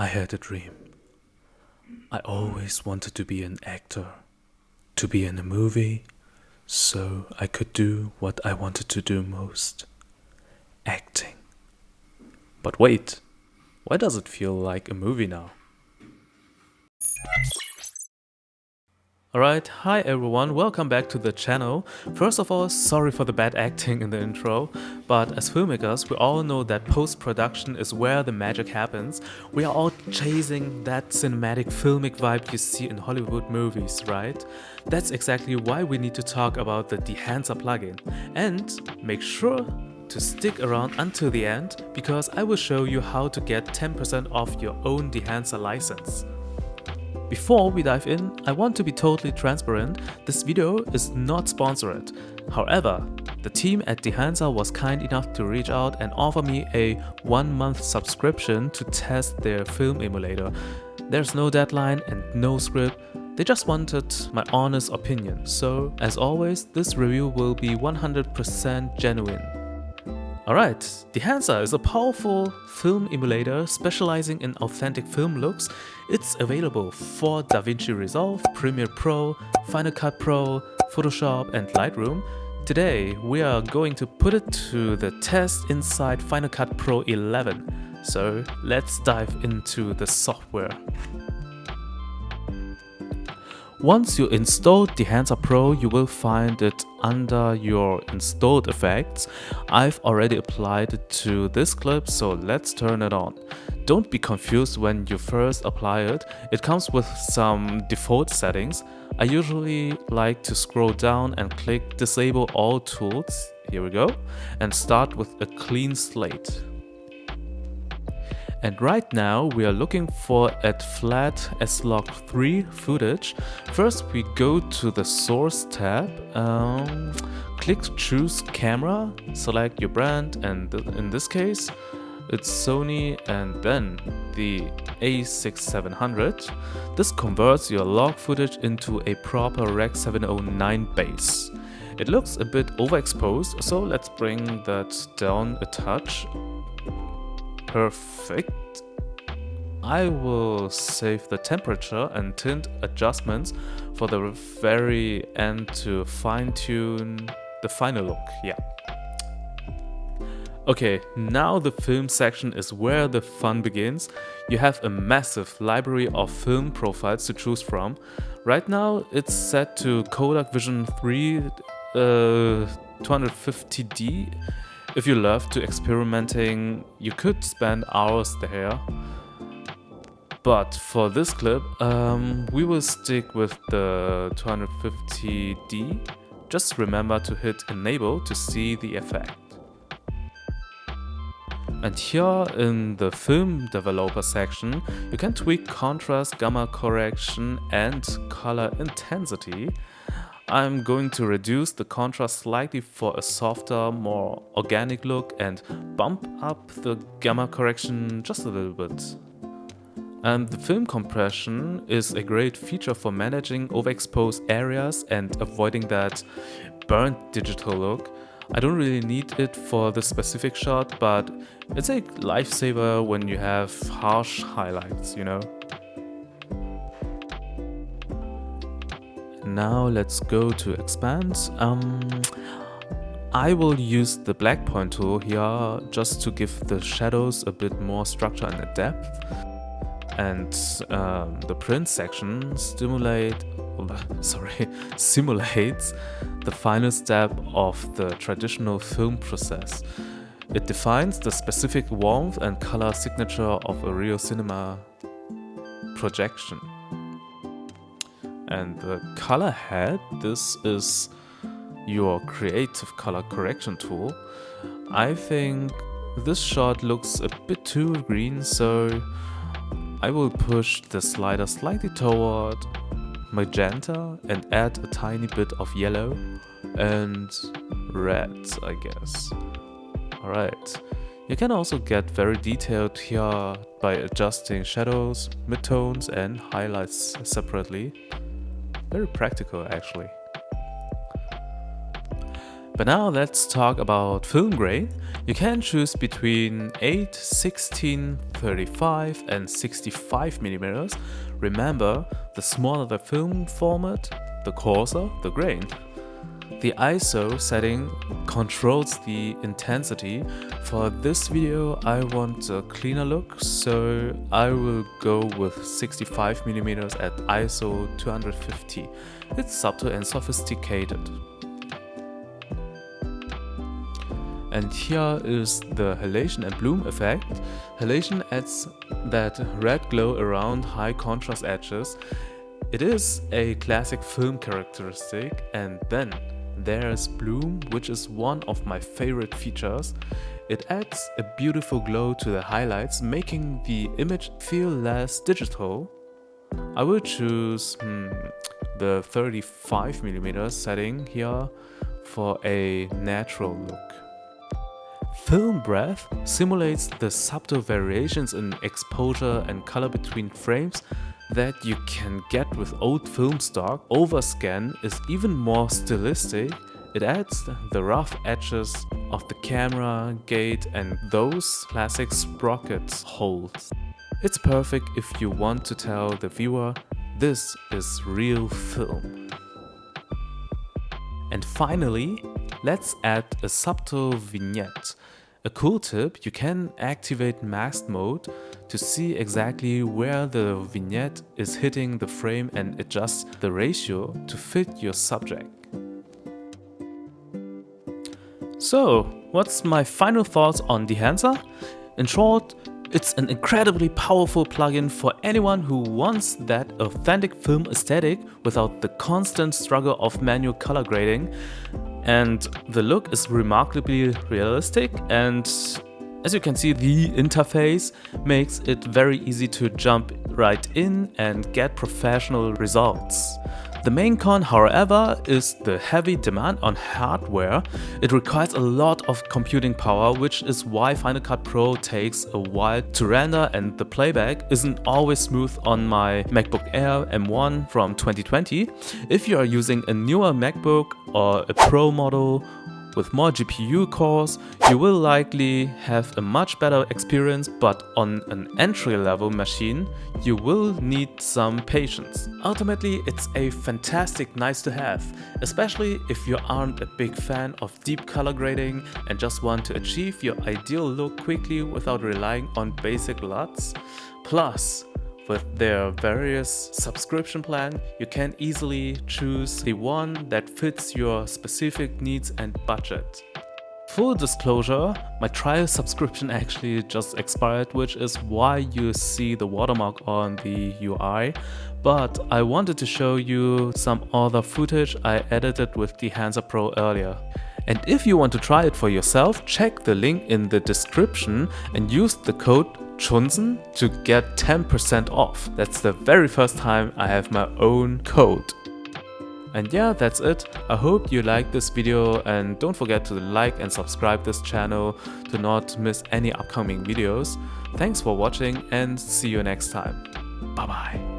I had a dream. I always wanted to be an actor, to be in a movie, so I could do what I wanted to do most: acting. But wait, why does it feel like a movie now? Alright, hi everyone, welcome back to the channel. First of all, sorry for the bad acting in the intro, but as filmmakers, we all know that post-production is where the magic happens. We are all chasing that cinematic filmic vibe you see in Hollywood movies, right? That's exactly why we need to talk about the Dehancer plugin. And make sure to stick around until the end, because I will show you how to get 10% off your own Dehancer license. Before we dive in, I want to be totally transparent, this video is not sponsored. However, the team at Dehancer was kind enough to reach out and offer me a 1-month subscription to test their film emulator. There's no deadline and no script, they just wanted my honest opinion. So, as always, this review will be 100% genuine. Alright, Dehancer is a powerful film emulator specializing in authentic film looks. It's available for DaVinci Resolve, Premiere Pro, Final Cut Pro, Photoshop and Lightroom. Today we are going to put it to the test inside Final Cut Pro 11. So let's dive into the software. Once you install Dehancer Pro, you will find it under your installed effects. I've already applied it to this clip, so let's turn it on. Don't be confused when you first apply it. It comes with some default settings. I usually like to scroll down and click Disable All Tools, here we go, and start with a clean slate. And right now we are looking for at flat S-Log3 footage. First we go to the source tab, click choose camera, select your brand, and in this case it's Sony, and then the A6700. This converts your log footage into a proper Rec 709 base. It looks a bit overexposed, so let's bring that down a touch. Perfect. I will save the temperature and tint adjustments for the very end to fine-tune the final look, yeah. Okay, now the film section is where the fun begins. You have a massive library of film profiles to choose from. Right now it's set to Kodak Vision 3 250D. If you love to experimenting, you could spend hours there. But for this clip, we will stick with the 250D. Just remember to hit enable to see the effect. And here in the film developer section, you can tweak contrast, gamma correction and color intensity. I'm going to reduce the contrast slightly for a softer, more organic look and bump up the gamma correction just a little bit. And the film compression is a great feature for managing overexposed areas and avoiding that burnt digital look. I don't really need it for this specific shot, but it's a lifesaver when you have harsh highlights, you know? Now let's go to expand. I will use the black point tool here just to give the shadows a bit more structure and depth. And the print section simulates the final step of the traditional film process. It defines the specific warmth and color signature of a real cinema projection. And the color head, this is your creative color correction tool. I think this shot looks a bit too green, so I will push the slider slightly toward magenta and add a tiny bit of yellow and red, I guess. Alright, you can also get very detailed here by adjusting shadows, midtones and highlights separately. Very practical actually. But now let's talk about film grain. You can choose between 8, 16, 35 and 65 millimeters. Remember, the smaller the film format, the coarser the grain. The ISO setting controls the intensity. For this video I want a cleaner look, so I will go with 65mm at ISO 250. It's subtle and sophisticated. And here is the halation and bloom effect. Halation adds that red glow around high contrast edges. It is a classic film characteristic. And then there's bloom, which is one of my favorite features. It adds a beautiful glow to the highlights, making the image feel less digital. I will choose the 35mm setting here for a natural look. Film breath simulates the subtle variations in exposure and color between frames that you can get with old film stock. Overscan is even more stylistic. It adds the rough edges of the camera, gate and those classic sprocket holes. It's perfect if you want to tell the viewer this is real film. And finally, let's add a subtle vignette. A cool tip, you can activate masked mode to see exactly where the vignette is hitting the frame and adjust the ratio to fit your subject. So, what's my final thoughts on Dehancer? In short, it's an incredibly powerful plugin for anyone who wants that authentic film aesthetic without the constant struggle of manual color grading. And the look is remarkably realistic, and as you can see, the interface makes it very easy to jump right in and get professional results. The main con, however, is the heavy demand on hardware. It requires a lot of computing power, which is why Final Cut Pro takes a while to render and the playback isn't always smooth on my MacBook Air M1 from 2020. If you are using a newer MacBook or a Pro model with more GPU cores, you will likely have a much better experience, but on an entry-level machine, you will need some patience. Ultimately, it's a fantastic nice to have, especially if you aren't a big fan of deep color grading and just want to achieve your ideal look quickly without relying on basic LUTs. Plus, with their various subscription plan, you can easily choose the one that fits your specific needs and budget. Full disclosure, my trial subscription actually just expired, which is why you see the watermark on the UI. But I wanted to show you some other footage I edited with Dehancer Pro earlier. And if you want to try it for yourself, check the link in the description and use the code Chunsen to get 10% off. That's the very first time I have my own code. And yeah, that's it. I hope you liked this video, and don't forget to like and subscribe this channel to not miss any upcoming videos. Thanks for watching and see you next time. Bye bye.